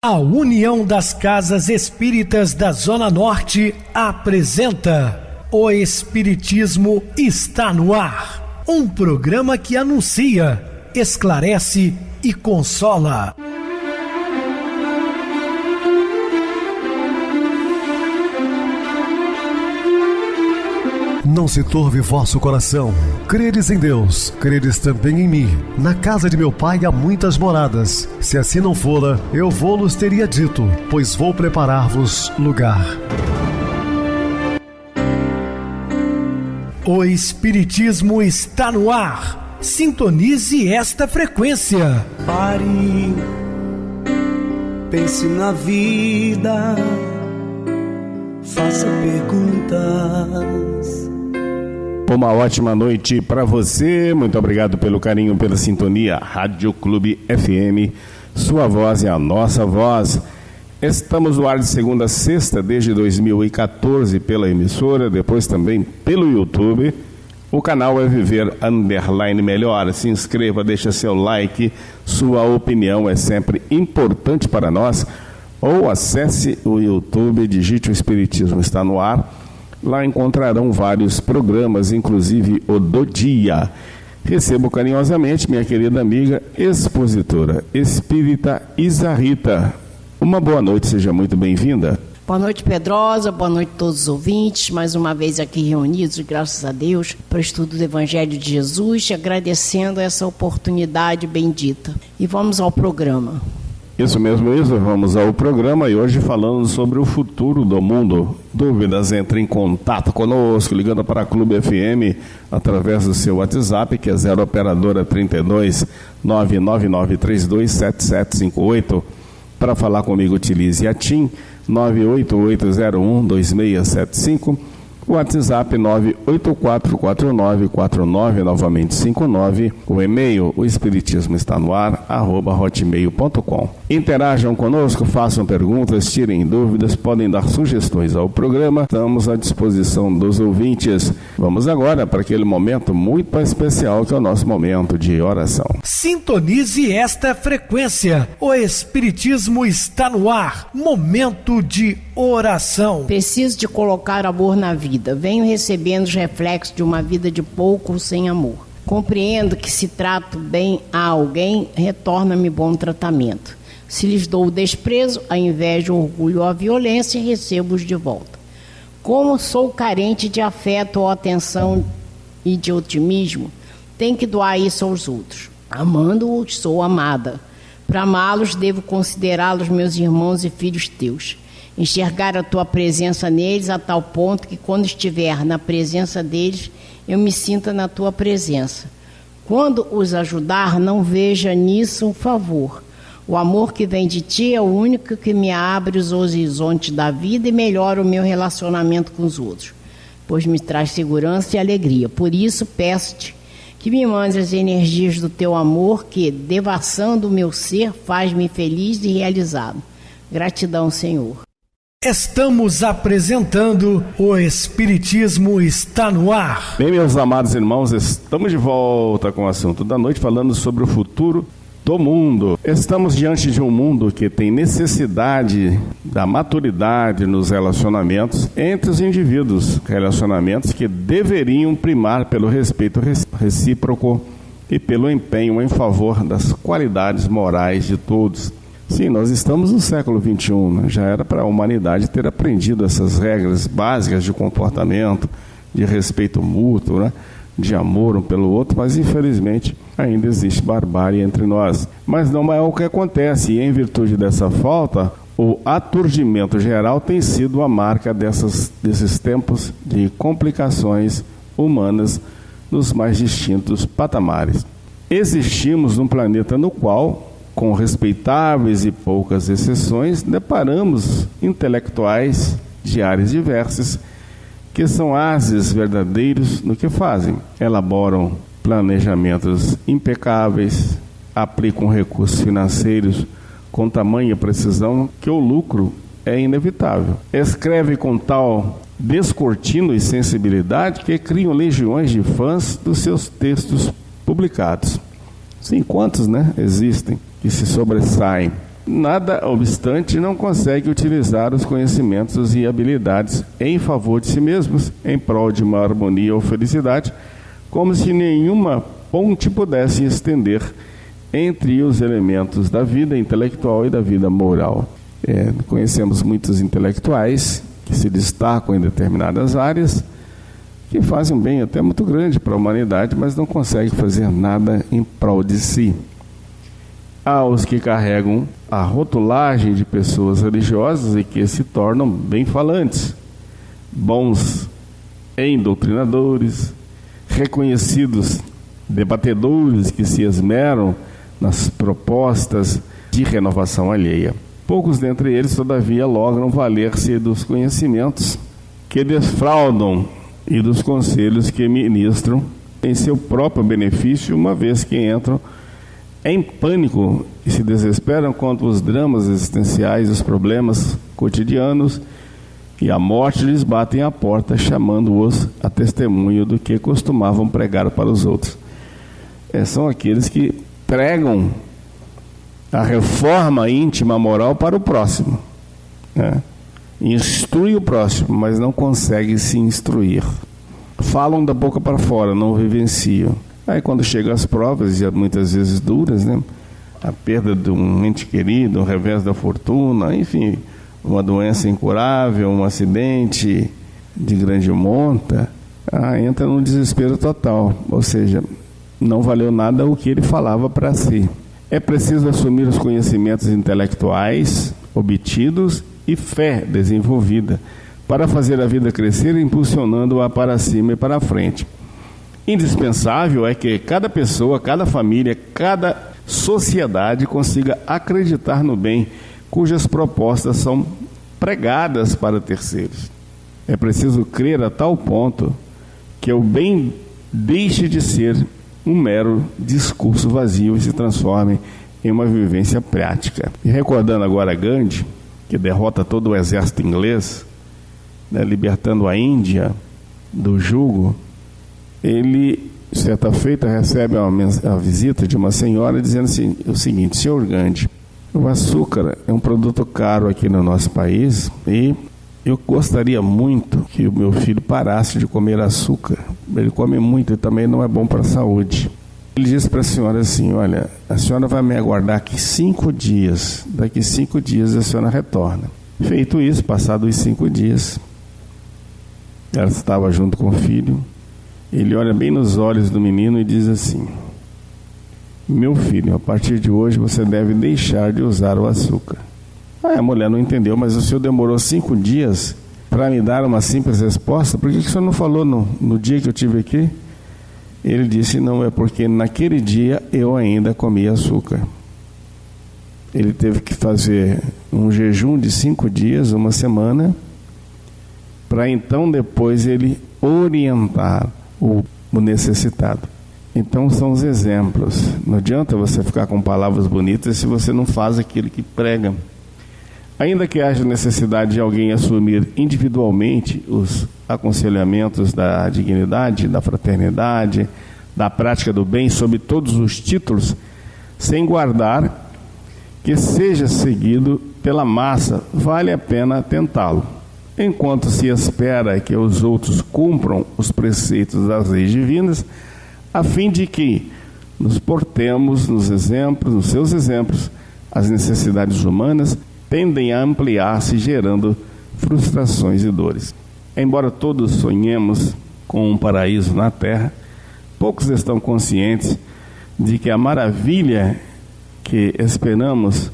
A União das Casas Espíritas da Zona Norte apresenta O Espiritismo está no ar, um programa que anuncia, esclarece e consola. Não se turve vosso coração. Credes em Deus, credes também em mim. Na casa de meu pai há muitas moradas. Se assim não fora, eu vou-los teria dito, pois vou preparar-vos lugar. O Espiritismo está no ar. Sintonize esta frequência. Pare, pense na vida, faça perguntas. Uma ótima noite para você, muito obrigado pelo carinho, pela sintonia. Rádio Clube FM, sua voz é a nossa voz. Estamos no ar de segunda a sexta, desde 2014, pela emissora, depois também pelo YouTube. O canal é Viver _ Melhor. Se inscreva, deixa seu like, sua opinião é sempre importante para nós. Ou acesse o YouTube, digite O Espiritismo está no ar. Lá encontrarão vários programas, inclusive o do dia. Recebo carinhosamente minha querida amiga expositora espírita Isa Rita. Uma boa noite, seja muito bem-vinda. Boa noite, Pedrosa, boa noite a todos os ouvintes, mais uma vez aqui reunidos, graças a Deus, para o estudo do Evangelho de Jesus, agradecendo essa oportunidade bendita. E vamos ao programa. Isso mesmo, Isa, vamos ao programa e hoje falando sobre o futuro do mundo. Dúvidas, entre em contato conosco, ligando para a Clube FM através do seu WhatsApp, que é 0 operadora 32 99932 7758. Para falar comigo, utilize a TIM 98801 2675. WhatsApp 9844949, novamente 59. O e-mail, o espiritismo está no ar, @hotmail.com. Interajam conosco, façam perguntas, tirem dúvidas, podem dar sugestões ao programa. Estamos à disposição dos ouvintes. Vamos agora para aquele momento muito especial que é o nosso momento de oração. Sintonize esta frequência. O Espiritismo está no ar. Momento de oração. Preciso de colocar amor na vida. Venho recebendo os reflexos de uma vida de pouco ou sem amor. Compreendo que se trato bem a alguém, retorna-me bom tratamento. Se lhes dou o desprezo, a inveja, o orgulho ou a violência, recebo-os de volta. Como sou carente de afeto ou atenção e de otimismo, tenho que doar isso aos outros. Amando-os, sou amada. Para amá-los, devo considerá-los meus irmãos e filhos teus. Enxergar a tua presença neles a tal ponto que quando estiver na presença deles, eu me sinta na tua presença. Quando os ajudar, não veja nisso um favor. O amor que vem de ti é o único que me abre os horizontes da vida e melhora o meu relacionamento com os outros, pois me traz segurança e alegria. Por isso, peço-te que me mandes as energias do teu amor que, devassando o meu ser, faz-me feliz e realizado. Gratidão, Senhor. Estamos apresentando O Espiritismo está no ar. Bem, meus amados irmãos, estamos de volta com o assunto da noite, falando sobre o futuro do mundo. Estamos diante de um mundo que tem necessidade da maturidade nos relacionamentos entre os indivíduos, relacionamentos que deveriam primar pelo respeito recíproco e pelo empenho em favor das qualidades morais de todos. Sim, nós estamos no século XXI, né? Já era para a humanidade ter aprendido essas regras básicas de comportamento, de respeito mútuo, né? De amor um pelo outro, mas infelizmente ainda existe barbárie entre nós. Mas não é o que acontece, e em virtude dessa falta, o aturdimento geral tem sido a marca desses tempos de complicações humanas nos mais distintos patamares. Existimos num planeta no qual, com respeitáveis e poucas exceções, deparamos intelectuais de áreas diversas que são ases verdadeiros no que fazem. Elaboram planejamentos impecáveis, aplicam recursos financeiros com tamanha precisão que o lucro é inevitável. Escrevem com tal descortino e sensibilidade que criam legiões de fãs dos seus textos publicados. Sim, quantos, existem que se sobressaem nada obstante, não consegue utilizar os conhecimentos e habilidades em favor de si mesmos, em prol de uma harmonia ou felicidade, como se nenhuma ponte pudesse estender entre os elementos da vida intelectual e da vida moral. Conhecemos muitos intelectuais que se destacam em determinadas áreas, que fazem um bem até muito grande para a humanidade, mas não conseguem fazer nada em prol de si. Há os que carregam a rotulagem de pessoas religiosas e que se tornam bem-falantes, bons doutrinadores, reconhecidos debatedores que se esmeram nas propostas de renovação alheia. Poucos dentre eles, todavia, logram valer-se dos conhecimentos que defraudam e dos conselhos que ministram em seu próprio benefício, uma vez que entram em pânico e se desesperam contra os dramas existenciais, os problemas cotidianos, e a morte lhes batem à porta, chamando-os a testemunho do que costumavam pregar para os outros. São aqueles que pregam a reforma íntima moral para o próximo, instrui o próximo, mas não consegue se instruir. Falam da boca para fora, não vivenciam. Aí quando chegam as provas, e muitas vezes duras, a perda de um ente querido, um revés da fortuna, enfim, uma doença incurável, um acidente de grande monta, entra num desespero total, ou seja, não valeu nada o que ele falava para si. É preciso assumir os conhecimentos intelectuais obtidos e fé desenvolvida para fazer a vida crescer, impulsionando-a para cima e para frente. Indispensável é que cada pessoa, cada família, cada sociedade consiga acreditar no bem cujas propostas são pregadas para terceiros. É preciso crer a tal ponto que o bem deixe de ser um mero discurso vazio e se transforme em uma vivência prática. E recordando agora Gandhi, que derrota todo o exército inglês, libertando a Índia do jugo, ele, certa feita, recebe a visita de uma senhora dizendo assim, o seguinte: Senhor Gandhi, o açúcar é um produto caro aqui no nosso país e eu gostaria muito que o meu filho parasse de comer açúcar. Ele come muito e também não é bom para a saúde. Ele disse para a senhora assim: olha, a senhora vai me aguardar aqui 5 dias. Daqui 5 dias a senhora retorna. Feito isso, passados os 5 dias, ela estava junto com o filho. Ele olha bem nos olhos do menino e diz assim: meu filho, a partir de hoje você deve deixar de usar o açúcar. A mulher não entendeu, mas o senhor demorou 5 dias para me dar uma simples resposta? Por que o senhor não falou no dia que eu estive aqui? Ele disse: não, é porque naquele dia eu ainda comia açúcar. Ele teve que fazer um jejum de 5 dias, uma semana, para então depois ele orientar o necessitado. Então são os exemplos. Não adianta você ficar com palavras bonitas se você não faz aquilo que prega. Ainda que haja necessidade de alguém assumir individualmente os aconselhamentos da dignidade, da fraternidade, da prática do bem, sob todos os títulos, sem guardar que seja seguido pela massa, vale a pena tentá-lo. Enquanto se espera que os outros cumpram os preceitos das leis divinas, a fim de que nos portemos nos seus exemplos, as necessidades humanas tendem a ampliar-se, gerando frustrações e dores. Embora todos sonhemos com um paraíso na Terra, poucos estão conscientes de que a maravilha que esperamos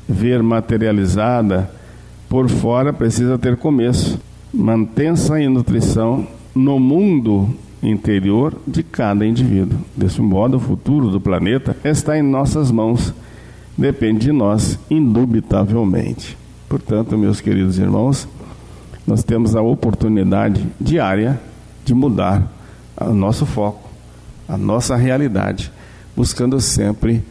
ver materializada por fora precisa ter começo. Mantença e nutrição no mundo interior de cada indivíduo. Desse modo, o futuro do planeta está em nossas mãos. Depende de nós, indubitavelmente. Portanto, meus queridos irmãos, nós temos a oportunidade diária de mudar o nosso foco, a nossa realidade, buscando sempre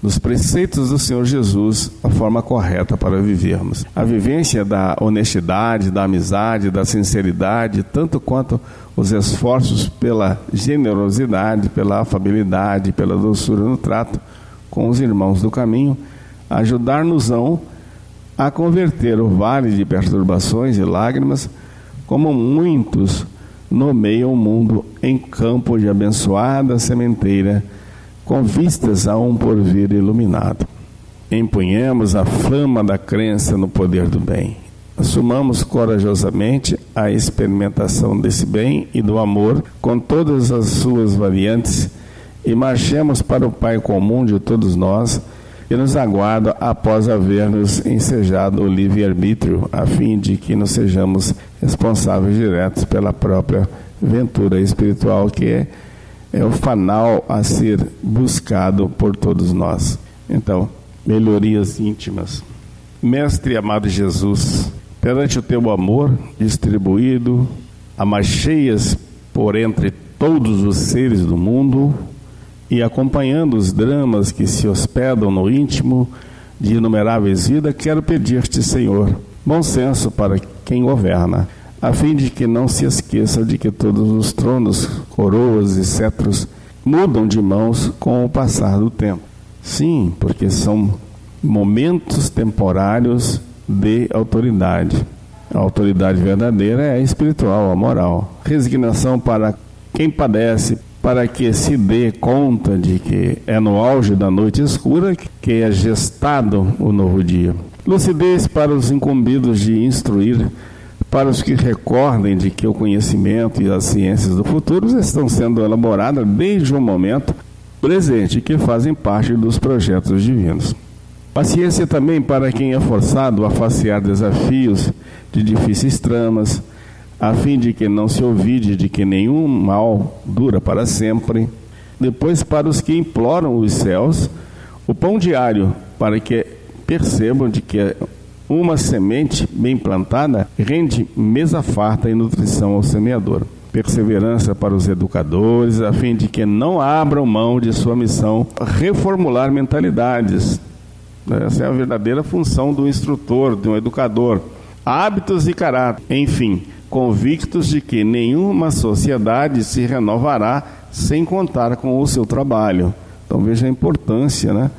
nos preceitos do Senhor Jesus a forma correta para vivermos. A vivência da honestidade, da amizade, da sinceridade, tanto quanto os esforços pela generosidade, pela afabilidade, pela doçura no trato com os irmãos do caminho, ajudar-nos-ão a converter o vale de perturbações e lágrimas, como muitos nomeiam o mundo, em campo de abençoada sementeira, com vistas a um porvir iluminado. Empunhemos a flama da crença no poder do bem. Assumamos corajosamente a experimentação desse bem e do amor, com todas as suas variantes, e marchemos para o Pai comum de todos nós, que nos aguarda após haver-nos ensejado o livre-arbítrio, a fim de que não sejamos responsáveis diretos pela própria ventura espiritual, que é o fanal a ser buscado por todos nós. Então, melhorias íntimas. Mestre amado Jesus, perante o teu amor distribuído a mais cheias por entre todos os seres do mundo, e acompanhando os dramas que se hospedam no íntimo de inumeráveis vidas, quero pedir-te, Senhor, bom senso para quem governa, a fim de que não se esqueça de que todos os tronos, coroas e cetros mudam de mãos com o passar do tempo. Sim, porque são momentos temporários de autoridade. A autoridade verdadeira é a espiritual, a moral. Resignação para quem padece, para que se dê conta de que é no auge da noite escura que é gestado o novo dia. Lucidez para os incumbidos de instruir, para os que recordem de que o conhecimento e as ciências do futuro estão sendo elaboradas desde o momento presente, que fazem parte dos projetos divinos. Paciência também para quem é forçado a facear desafios de difíceis tramas, a fim de que não se olvide de que nenhum mal dura para sempre. Depois, para os que imploram os céus, o pão diário, para que percebam de que uma semente bem plantada rende mesa farta e nutrição ao semeador. Perseverança para os educadores, a fim de que não abram mão de sua missão, reformular mentalidades. Essa é a verdadeira função do instrutor, de um educador. Hábitos e caráter, enfim, convictos de que nenhuma sociedade se renovará sem contar com o seu trabalho. Então veja a importância,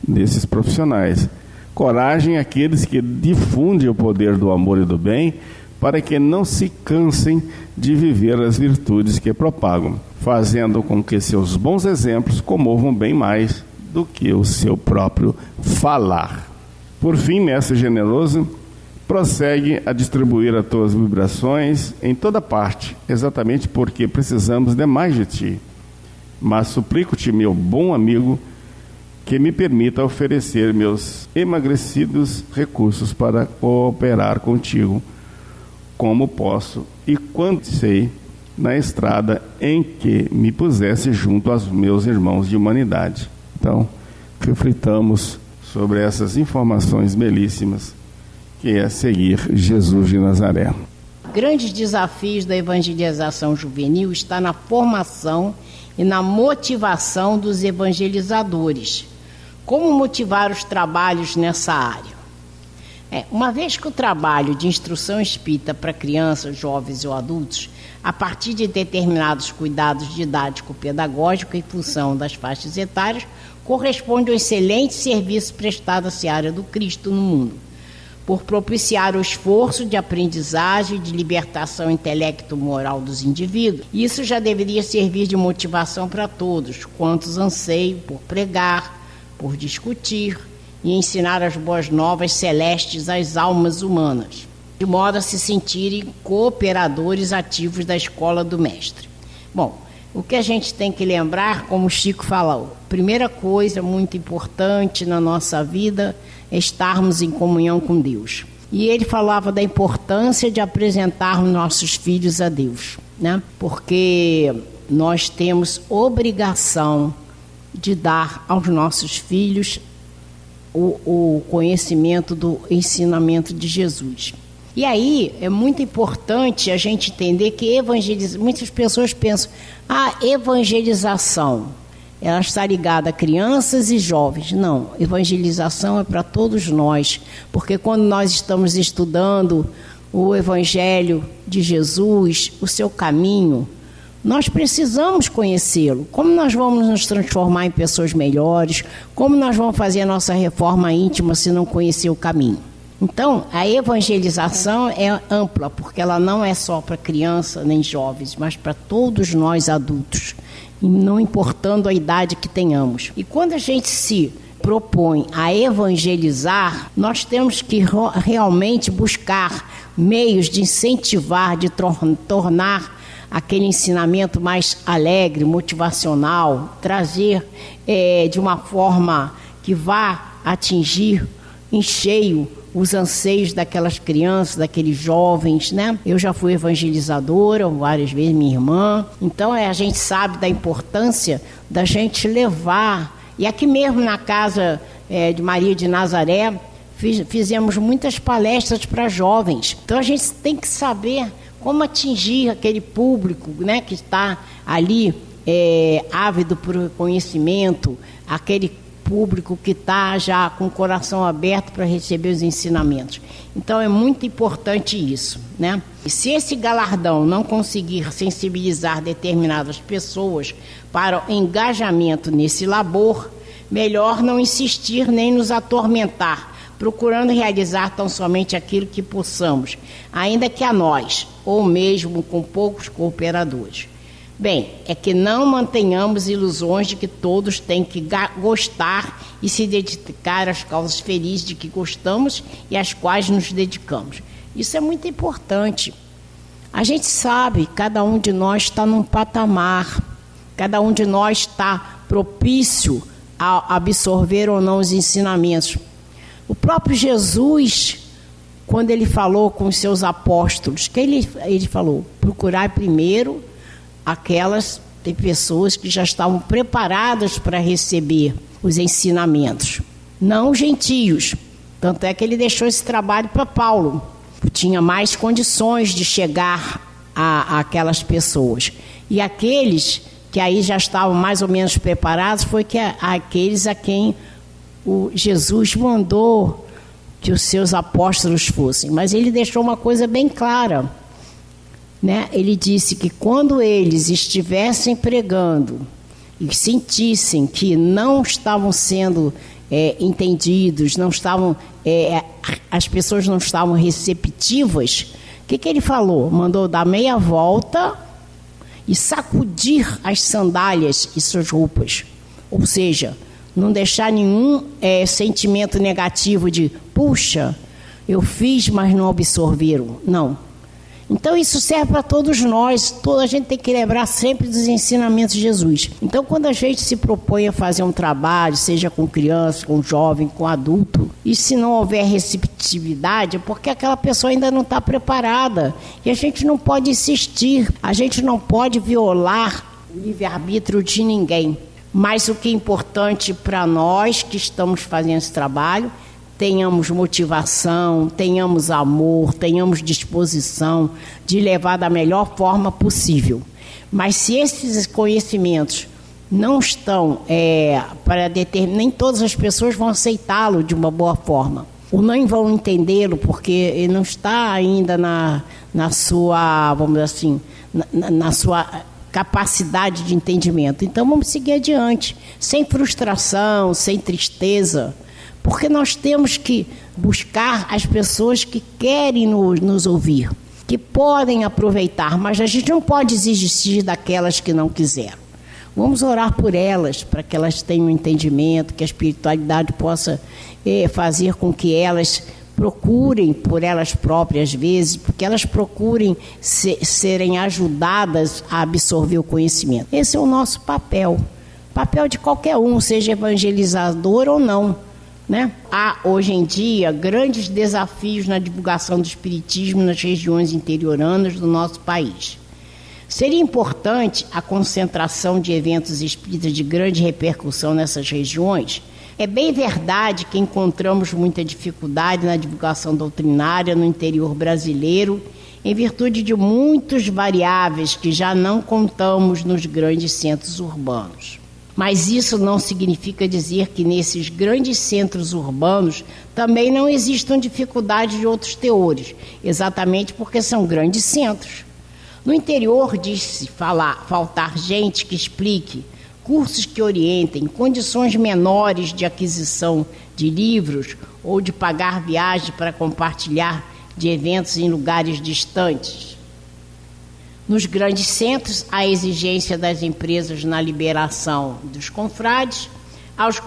desses profissionais. Coragem àqueles que difundem o poder do amor e do bem, para que não se cansem de viver as virtudes que propagam, fazendo com que seus bons exemplos comovam bem mais do que o seu próprio falar. Por fim, mestre generoso, prossegue a distribuir as tuas vibrações em toda parte, exatamente porque precisamos demais de ti. Mas suplico-te, meu bom amigo, que me permita oferecer meus emagrecidos recursos para cooperar contigo, como posso e quanto sei, na estrada em que me pusesse junto aos meus irmãos de humanidade. Então, reflitamos sobre essas informações belíssimas, que é seguir Jesus de Nazaré. Grandes desafios da evangelização juvenil está na formação e na motivação dos evangelizadores. Como motivar os trabalhos nessa área? Uma vez que o trabalho de instrução espírita para crianças, jovens ou adultos, a partir de determinados cuidados didático-pedagógicos em função das faixas etárias, corresponde ao excelente serviço prestado à seara do Cristo no mundo, por propiciar o esforço de aprendizagem e de libertação intelecto-moral dos indivíduos. Isso já deveria servir de motivação para todos, quantos anseiam por pregar, por discutir e ensinar as boas novas celestes às almas humanas, de modo a se sentirem cooperadores ativos da escola do Mestre. Bom, o que a gente tem que lembrar, como o Chico falou, primeira coisa muito importante na nossa vida é estarmos em comunhão com Deus. E ele falava da importância de apresentarmos nossos filhos a Deus, porque nós temos obrigação de dar aos nossos filhos o conhecimento do ensinamento de Jesus. E aí é muito importante a gente entender que muitas pessoas pensam, a evangelização ela está ligada a crianças e jovens. Não, evangelização é para todos nós, porque quando nós estamos estudando o Evangelho de Jesus, o seu caminho, Nós precisamos conhecê-lo. Como nós vamos nos transformar em pessoas melhores? Como nós vamos fazer a nossa reforma íntima se não conhecer o caminho? Então, a evangelização é ampla, porque ela não é só para crianças nem jovens, mas para todos nós adultos, não importando a idade que tenhamos. E quando a gente se propõe a evangelizar, nós temos que realmente buscar meios de incentivar, de tornar aquele ensinamento mais alegre, motivacional, trazer de uma forma que vá atingir em cheio os anseios daquelas crianças, daqueles jovens, né? Eu já fui evangelizadora várias vezes, minha irmã. Então, a gente sabe da importância da gente levar. E aqui mesmo na casa de Maria de Nazaré, fizemos muitas palestras para jovens. Então, a gente tem que saber como atingir aquele público, né, que está ali ávido por conhecimento, aquele público que está já com o coração aberto para receber os ensinamentos. Então, é muito importante isso, né? E se esse galardão não conseguir sensibilizar determinadas pessoas para o engajamento nesse labor, melhor não insistir nem nos atormentar, procurando realizar tão somente aquilo que possamos, ainda que a nós, ou mesmo com poucos cooperadores. Bem, é que não mantenhamos ilusões de que todos têm que gostar e se dedicar às causas felizes de que gostamos e às quais nos dedicamos. Isso é muito importante. A gente sabe, cada um de nós está num patamar, cada um de nós está propício a absorver ou não os ensinamentos. O próprio Jesus, quando ele falou com os seus apóstolos, que ele falou? Procurai primeiro aquelas pessoas que já estavam preparadas para receber os ensinamentos, não os gentios. Tanto é que ele deixou esse trabalho para Paulo, que tinha mais condições de chegar a aquelas pessoas. E aqueles que aí já estavam mais ou menos preparados foi aqueles a quem o Jesus mandou que os seus apóstolos fossem. Mas ele deixou uma coisa bem clara, né? Ele disse que quando eles estivessem pregando e sentissem que não estavam sendo entendidos, não estavam, as pessoas não estavam receptivas, o que ele falou? Mandou dar meia volta e sacudir as sandálias e suas roupas. Ou seja, não deixar nenhum sentimento negativo de, puxa, eu fiz, mas não absorveram. Não. Então, isso serve para todos nós. Toda a gente tem que lembrar sempre dos ensinamentos de Jesus. Então, quando a gente se propõe a fazer um trabalho, seja com criança, com jovem, com adulto, e se não houver receptividade, é porque aquela pessoa ainda não está preparada. E a gente não pode insistir, a gente não pode violar o livre-arbítrio de ninguém. Mas o que é importante para nós que estamos fazendo esse trabalho, tenhamos motivação, tenhamos amor, tenhamos disposição de levar da melhor forma possível. Mas se esses conhecimentos não estão para determinar, nem todas as pessoas vão aceitá-lo de uma boa forma, ou nem vão entendê-lo porque ele não está ainda na sua, vamos dizer assim, na sua capacidade de entendimento. Então vamos seguir adiante, sem frustração, sem tristeza, porque nós temos que buscar as pessoas que querem nos ouvir, que podem aproveitar, mas a gente não pode exigir daquelas que não quiseram. Vamos orar por elas, para que elas tenham entendimento, que a espiritualidade possa fazer com que elas procurem por elas próprias, às vezes, porque elas procurem serem ajudadas a absorver o conhecimento. Esse é o nosso papel de qualquer um, seja evangelizador ou não, né? Há, hoje em dia, grandes desafios na divulgação do espiritismo nas regiões interioranas do nosso país. Seria importante a concentração de eventos espíritas de grande repercussão nessas regiões. É bem verdade que encontramos muita dificuldade na divulgação doutrinária no interior brasileiro, em virtude de muitos variáveis que já não contamos nos grandes centros urbanos. Mas isso não significa dizer que nesses grandes centros urbanos também não existam dificuldades de outros teores, exatamente porque são grandes centros. No interior diz-se faltar gente que explique, cursos que orientem, condições menores de aquisição de livros ou de pagar viagem para compartilhar de eventos em lugares distantes. Nos grandes centros, a exigência das empresas na liberação dos confrades, aos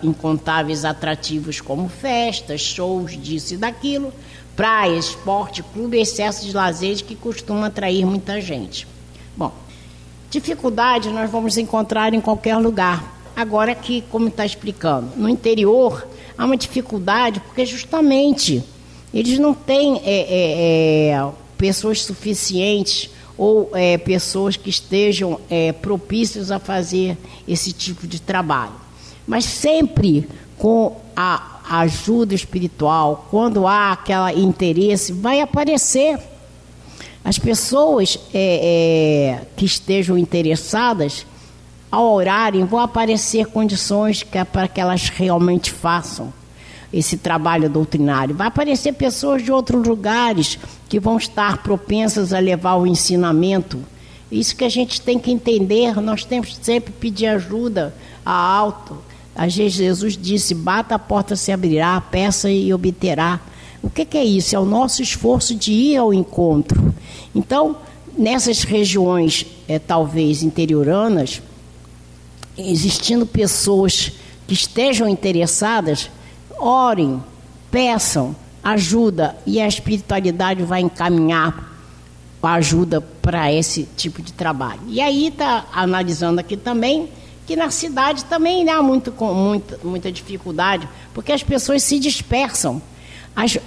incontáveis atrativos como festas, shows, disso e daquilo, praia, esporte, clube, excesso de lazeres que costuma atrair muita gente. Bom, dificuldade nós vamos encontrar em qualquer lugar. Agora aqui, como está explicando, no interior há uma dificuldade porque justamente eles não têm pessoas suficientes ou pessoas que estejam propícias a fazer esse tipo de trabalho. Mas sempre com a ajuda espiritual, quando há aquele interesse, vai aparecer. As pessoas que estejam interessadas, ao orarem, vão aparecer condições para que elas realmente façam esse trabalho doutrinário. Vai aparecer pessoas de outros lugares que vão estar propensas a levar o ensinamento. Isso que a gente tem que entender, nós temos que sempre pedir ajuda a alto. Às vezes Jesus disse, bata, a porta se abrirá, peça e obterá. O que é isso? É o nosso esforço de ir ao encontro. Então, nessas regiões, talvez interioranas, existindo pessoas que estejam interessadas, orem, peçam ajuda e a espiritualidade vai encaminhar a ajuda para esse tipo de trabalho. E aí está analisando aqui também que na cidade também há muita dificuldade, porque as pessoas se dispersam.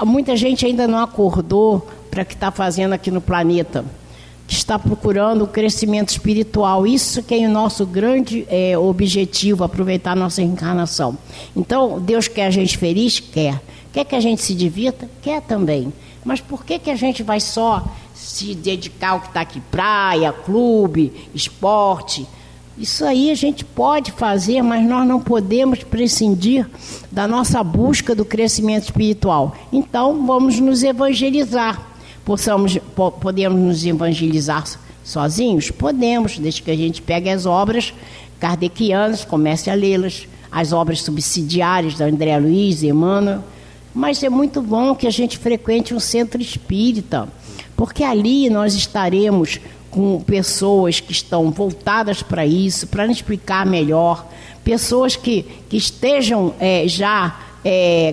Muita gente ainda não acordou para o que está fazendo aqui no planeta, que está procurando o crescimento espiritual. Isso que é o nosso grande objetivo, aproveitar a nossa encarnação. Então, Deus quer a gente feliz? Quer. Quer que a gente se divirta? Quer também. Mas por que a gente vai só se dedicar ao que está aqui? Praia, clube, esporte. Isso aí a gente pode fazer, mas nós não podemos prescindir da nossa busca do crescimento espiritual. Então, vamos nos evangelizar. Podemos nos evangelizar sozinhos? Podemos, desde que a gente pegue as obras kardecianas, comece a lê-las, as obras subsidiárias da André Luiz, Emmanuel. Mas é muito bom que a gente frequente um centro espírita, porque ali nós estaremos com pessoas que estão voltadas para isso, para nos explicar melhor, pessoas que estejam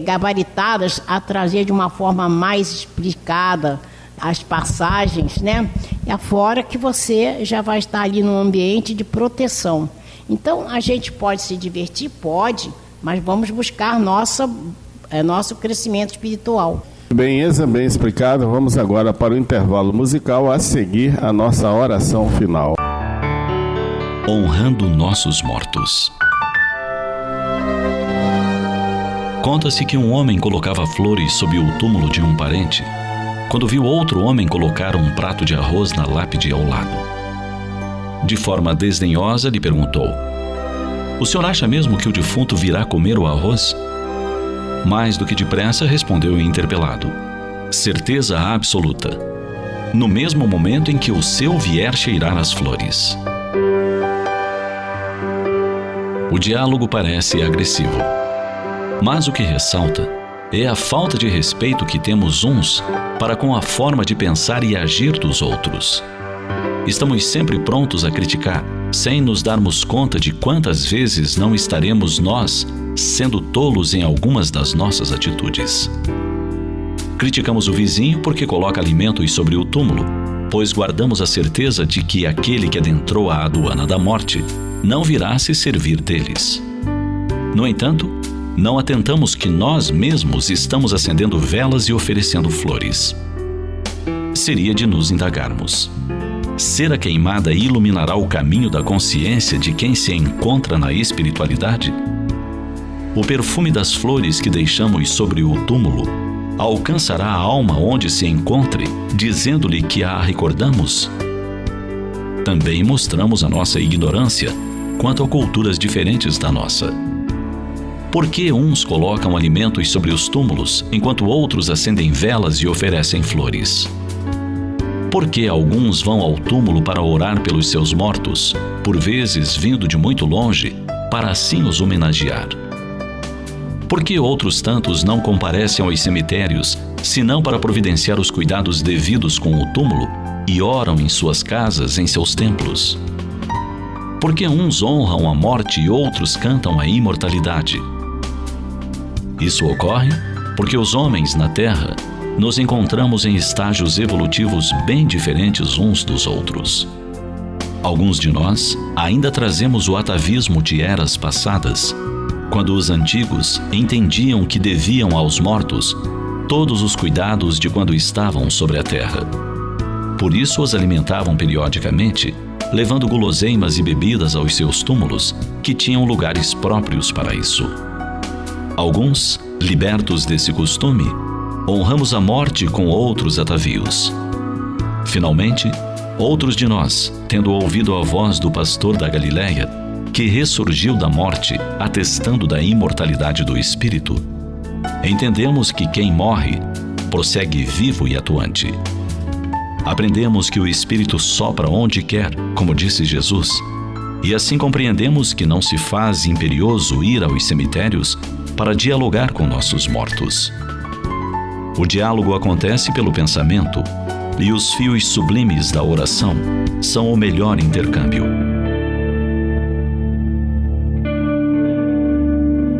gabaritadas a trazer de uma forma mais explicada as passagens, né? E afora que você já vai estar ali num ambiente de proteção. Então, a gente pode se divertir? Pode, mas vamos buscar nosso crescimento espiritual. Bem explicado. Vamos agora para o intervalo musical, a seguir a nossa oração final. Honrando nossos mortos. Conta-se que um homem colocava flores sob o túmulo de um parente, quando viu outro homem colocar um prato de arroz na lápide ao lado. De forma desdenhosa, lhe perguntou: o senhor acha mesmo que o defunto virá comer o arroz? Mais do que depressa, respondeu o interpelado: certeza absoluta, no mesmo momento em que o seu vier cheirar as flores. O diálogo parece agressivo, mas o que ressalta é a falta de respeito que temos uns para com a forma de pensar e agir dos outros. Estamos sempre prontos a criticar, sem nos darmos conta de quantas vezes não estaremos nós sendo tolos em algumas das nossas atitudes. Criticamos o vizinho porque coloca alimentos sobre o túmulo, pois guardamos a certeza de que aquele que adentrou a aduana da morte não virá se servir deles. No entanto, não atentamos que nós mesmos estamos acendendo velas e oferecendo flores. Seria de nos indagarmos: cera queimada iluminará o caminho da consciência de quem se encontra na espiritualidade? O perfume das flores que deixamos sobre o túmulo alcançará a alma onde se encontre, dizendo-lhe que a recordamos? Também mostramos a nossa ignorância quanto a culturas diferentes da nossa. Por que uns colocam alimentos sobre os túmulos, enquanto outros acendem velas e oferecem flores? Porque alguns vão ao túmulo para orar pelos seus mortos, por vezes vindo de muito longe, para assim os homenagear. Porque outros tantos não comparecem aos cemitérios, senão para providenciar os cuidados devidos com o túmulo, e oram em suas casas, em seus templos. Porque uns honram a morte e outros cantam a imortalidade. Isso ocorre porque os homens na Terra nos encontramos em estágios evolutivos bem diferentes uns dos outros. Alguns de nós ainda trazemos o atavismo de eras passadas, quando os antigos entendiam que deviam aos mortos todos os cuidados de quando estavam sobre a terra. Por isso os alimentavam periodicamente, levando guloseimas e bebidas aos seus túmulos, que tinham lugares próprios para isso. Alguns, libertos desse costume, honramos a morte com outros atavios. Finalmente, outros de nós, tendo ouvido a voz do pastor da Galileia, que ressurgiu da morte, atestando da imortalidade do espírito, entendemos que quem morre prossegue vivo e atuante. Aprendemos que o espírito sopra onde quer, como disse Jesus, e assim compreendemos que não se faz imperioso ir aos cemitérios para dialogar com nossos mortos. O diálogo acontece pelo pensamento, e os fios sublimes da oração são o melhor intercâmbio.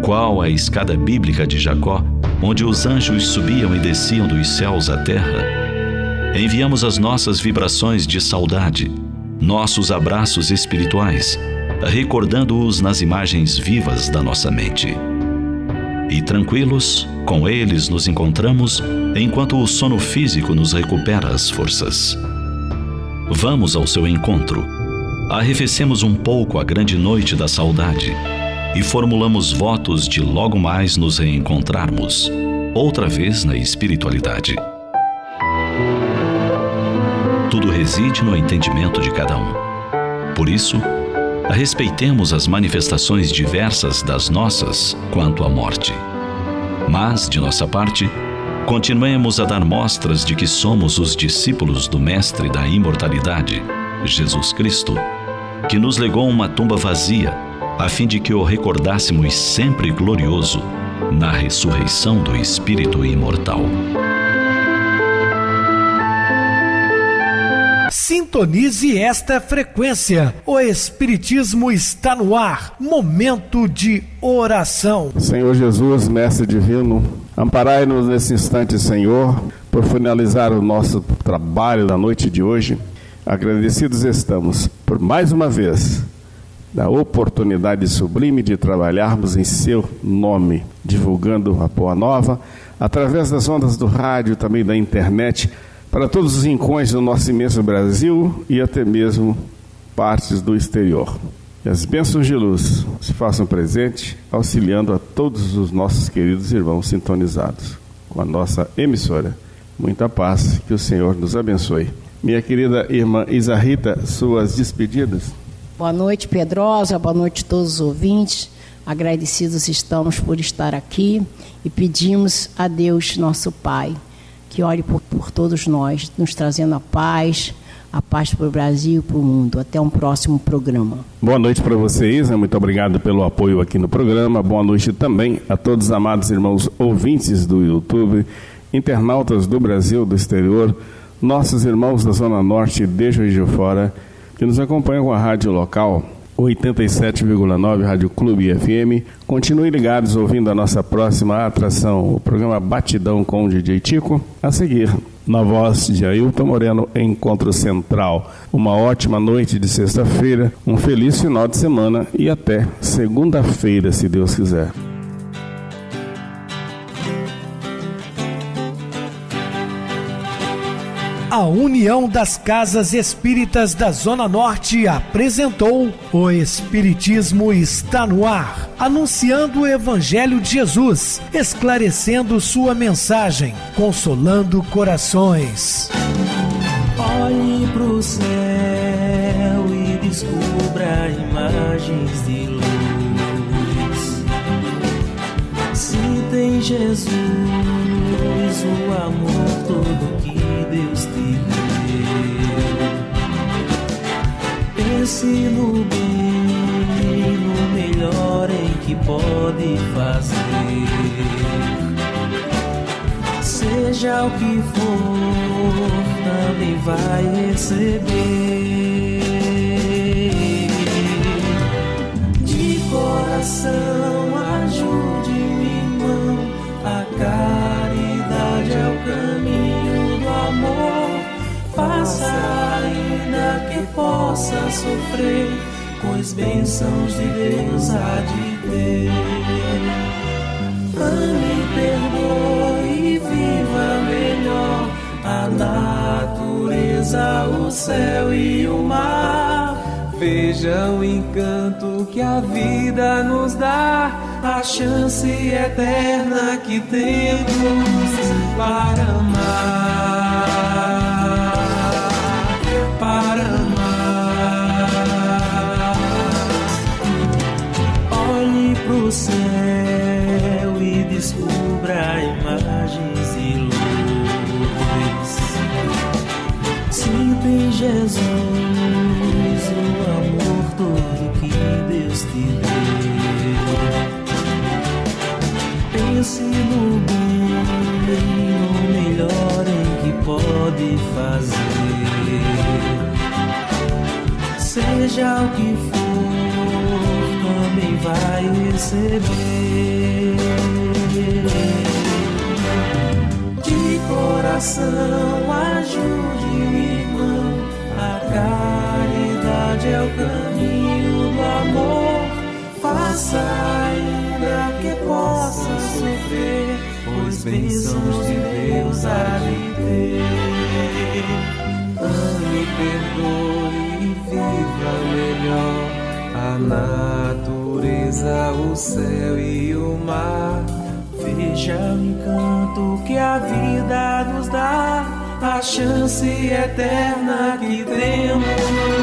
Qual a escada bíblica de Jacó, onde os anjos subiam e desciam dos céus à terra, enviamos as nossas vibrações de saudade, nossos abraços espirituais, recordando-os nas imagens vivas da nossa mente. E tranquilos, com eles nos encontramos, enquanto o sono físico nos recupera as forças. Vamos ao seu encontro, arrefecemos um pouco a grande noite da saudade e formulamos votos de logo mais nos reencontrarmos, outra vez na espiritualidade. Tudo reside no entendimento de cada um. Por isso, respeitemos as manifestações diversas das nossas quanto à morte. Mas, de nossa parte, continuemos a dar mostras de que somos os discípulos do Mestre da imortalidade, Jesus Cristo, que nos legou uma tumba vazia, a fim de que o recordássemos sempre glorioso na ressurreição do Espírito imortal. Sintonize esta frequência. O Espiritismo está no ar. Momento de oração. Senhor Jesus, Mestre Divino, amparai-nos nesse instante, Senhor, por finalizar o nosso trabalho da noite de hoje. Agradecidos estamos por mais uma vez da oportunidade sublime de trabalharmos em seu nome, divulgando a Boa Nova, através das ondas do rádio, também da internet, para todos os rincões do nosso imenso Brasil e até mesmo partes do exterior. Que as bênçãos de luz se façam presente, auxiliando a todos os nossos queridos irmãos sintonizados com a nossa emissora. Muita paz, que o Senhor nos abençoe. Minha querida irmã Isa Rita, suas despedidas. Boa noite, Pedrosa, boa noite a todos os ouvintes. Agradecidos estamos por estar aqui e pedimos a Deus, nosso Pai, que olhe por todos nós, nos trazendo a paz para o Brasil e para o mundo. Até um próximo programa. Boa noite para você, Isa. Muito obrigado pelo apoio aqui no programa. Boa noite também a todos os amados irmãos ouvintes do YouTube, internautas do Brasil, do exterior, nossos irmãos da Zona Norte de Juiz de Fora, que nos acompanham com a rádio local 87,9 Rádio Clube FM. Continuem ligados ouvindo a nossa próxima atração, o programa Batidão com o DJ Tico. A seguir, na voz de Ailton Moreno, Encontro Central. Uma ótima noite de sexta-feira, um feliz final de semana e até segunda-feira, se Deus quiser. A União das Casas Espíritas da Zona Norte apresentou O Espiritismo está no ar, anunciando o Evangelho de Jesus, esclarecendo sua mensagem, consolando corações. Olhe pro céu e descubra imagens de luz. Se tem Jesus, o amor todo que Deus te deu. Pense no bem, no melhor em que pode fazer. Seja o que for, também vai receber. De coração, ajude-me, irmão. A caridade é o caminho do amor. Faça ainda que possa sofrer, pois bênçãos de Deus há de ter. Ame, perdoe e viva melhor a natureza, o céu e o mar. Veja o encanto que a vida nos dá, a chance eterna que temos para amar, para amar. Olhe pro céu e descubra imagens e luz. Sinta em Jesus o amor todo que Deus te deu. Pense no bem, no melhor em que pode fazer. Seja o que for, também vai receber. De coração, ajude-me, irmão. A caridade é o caminho do amor. Faça ainda que possa sofrer, pois bênçãos de Deus há de ter. Ame, perdoe e viva melhor a natureza, o céu e o mar. Veja o encanto que a vida nos dá, a chance eterna que temos